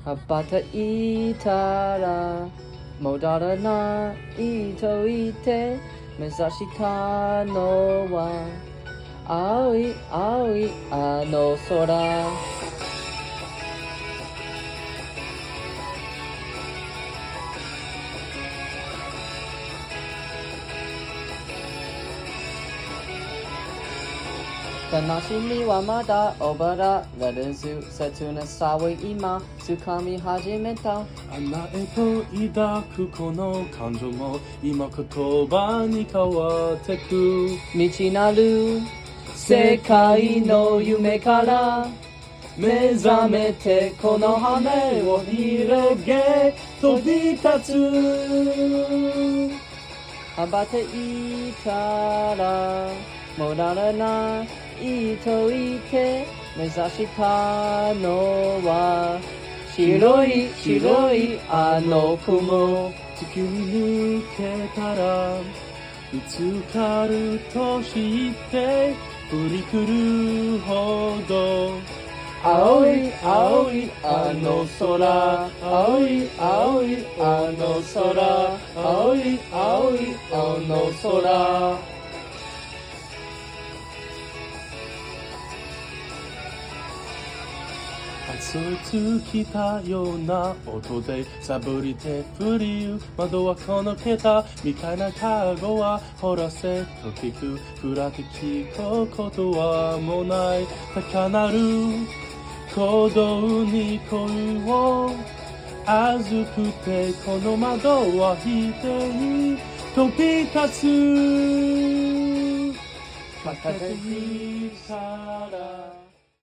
羽ばたいたらもだらないと言って目指したのは青い青いあの空悲しみはまだ覚えられず切なさを今掴み始めた甘えと抱くこの感情も今言葉に変わってく未知なる世界の夢から目覚めてこの羽を広げ飛び立つ羽ばたいたらもだらないと言って目指したのは白い白いあの雲突き抜けたら見つかると知って振り来るほど青い青いあの空青い青いあの空青い青いあの空スーツ来たような音でサブりて振りゆ窓はこのけたみたいなカゴは掘らせと聞くふらって聞くことはもうない高鳴る鼓動に恋を預くてこの窓は否定に飛び立つまたできたら